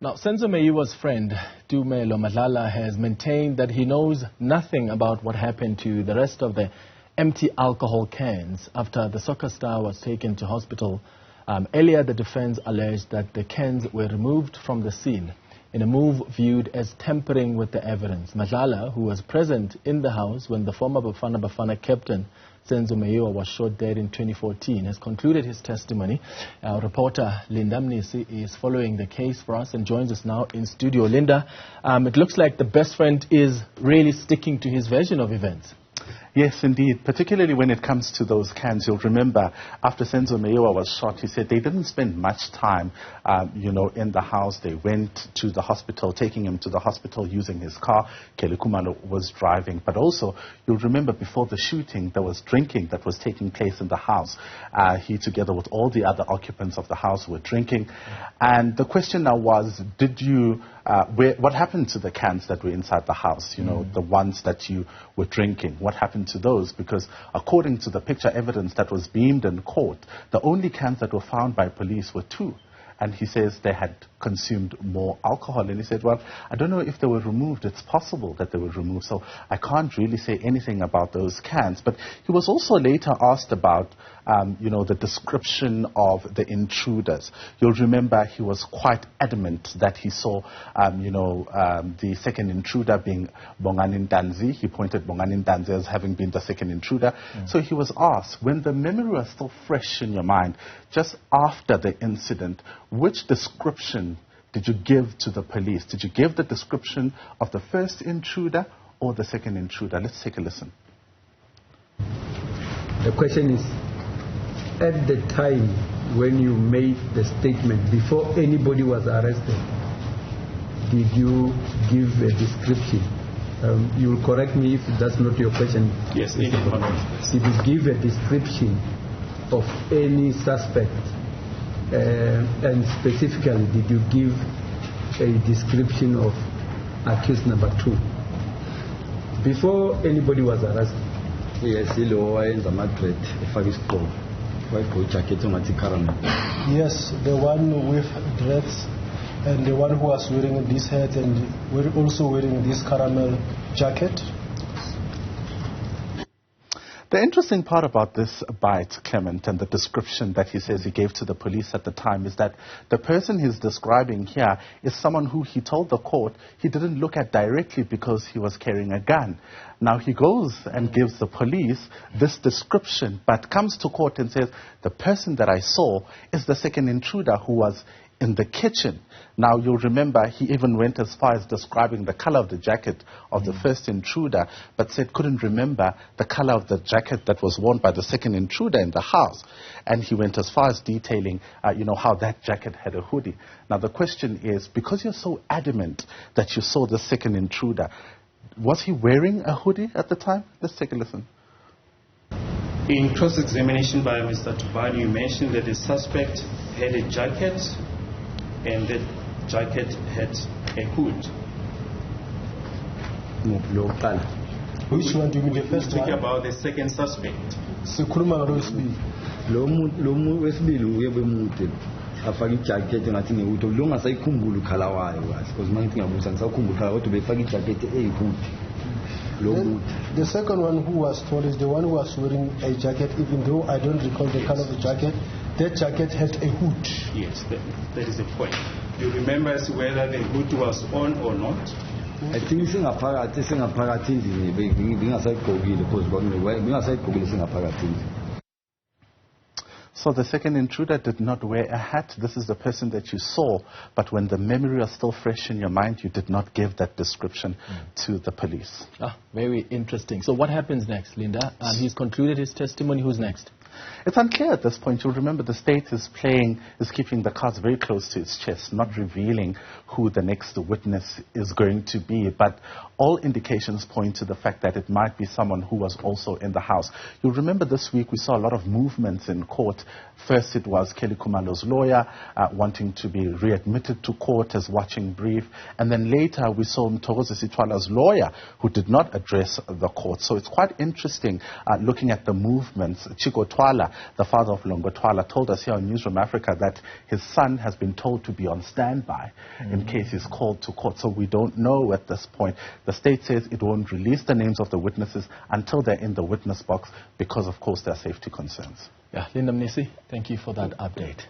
Now, Senzo Meyiwa's friend, Tumelo Madlala, has maintained that he knows nothing about what happened to the rest of the empty alcohol cans after the soccer star was taken to hospital. Earlier, the defense alleged that the cans were removed from the scene in a move viewed as tampering with the evidence. Madlala, who was present in the house when the former Bafana Bafana captain Senzo Meyiwa was shot dead in 2014, has concluded his testimony. Our reporter Linda Mnisi is following the case for us and joins us now in studio. Linda, it looks like the best friend is really sticking to his version of events. Yes, indeed, particularly when it comes to those cans. You'll remember after Senzo Meyiwa was shot, he said they didn't spend much time, in the house. They went to the hospital, taking him to the hospital using his car. Kelly Kumalo was driving. But also, you'll remember before the shooting, there was drinking that was taking place in the house. He, together with all the other occupants of the house, were drinking. And the question now was, what happened to the cans that were inside the house? The ones that you were drinking. What happened to those? Because according to the picture evidence that was beamed in court, the only cans that were found by police were 2. And he says they had consumed more alcohol. And he said, well, I don't know if they were removed. It's possible that they were removed. So I can't really say anything about those cans. But he was also later asked about, the description of the intruders. You'll remember he was quite adamant that he saw, the second intruder being Bongani Ntanzi. He pointed Bongani Ntanzi as having been the second intruder. So he was asked, when the memory was still fresh in your mind, just after the incident, which description did you give to the police? Did you give the description of the first intruder or the second intruder? Let's take a listen. The question is, at the time when you made the statement, before anybody was arrested, did you give a description? You will correct me if that's not your question. Yes, did you give a description of any suspect? And specifically, did you give a description of accused number 2 before anybody was arrested? Yes, Yes, the one with dreads and the one who was wearing this hat and also wearing this caramel jacket. The interesting part about this bite, Clement, and the description that he says he gave to the police at the time is that the person he's describing here is someone who he told the court he didn't look at directly because he was carrying a gun. Now he goes and gives the police this description, but comes to court and says, the person that I saw is the second intruder who was in the kitchen. Now, you'll remember he even went as far as describing the color of the jacket of the first intruder, but said couldn't remember the color of the jacket that was worn by the second intruder in the house. And he went as far as detailing, how that jacket had a hoodie. Now, the question is, because you're so adamant that you saw the second intruder, was he wearing a hoodie at the time? Let's take a listen. In cross-examination by Mr. Tubani, you mentioned that the suspect had a jacket and that jacket had a hood. Which one do you mean, the first one? Speak about the second suspect. afake ijacket ngathi ngewuthi lo ngasayikhumbula ukhala wayo because manje ngiyabuza ngisakhumbula ukhala kodwa befake ijacket eyihuthi. The second one who was told is the one who was wearing a jacket, even though I don't recall the color of the jacket. That jacket had a hood. Yes, that is the point. You remember as whether the hood was on or not? I think singaphakathi endlini bingasayigqokile because bingasayigqokile singaphakathi endlini. So the second intruder did not wear a hat. This is the person that you saw, but when the memory was still fresh in your mind, you did not give that description to the police. Very interesting. So what happens next, Linda? He's concluded his testimony. Who's next? It's unclear at this point. You'll remember the state is keeping the cards very close to its chest, not revealing who the next witness is going to be. But all indications point to the fact that it might be someone who was also in the house. You'll remember this week we saw a lot of movements in court. First it was Kelly Kumalo's lawyer wanting to be readmitted to court as watching brief. And then later we saw Mthokozi Sitwala's lawyer who did not address the court. So it's quite interesting looking at the movements. Chiko Twala, the father of Longo Twala, told us here on Newzroom Afrika that his son has been told to be on standby in case he's called to court. So we don't know at this point. The state says it won't release the names of the witnesses until they're in the witness box because, of course, there are safety concerns. Yeah, Linda Mnisi, thank you for that update.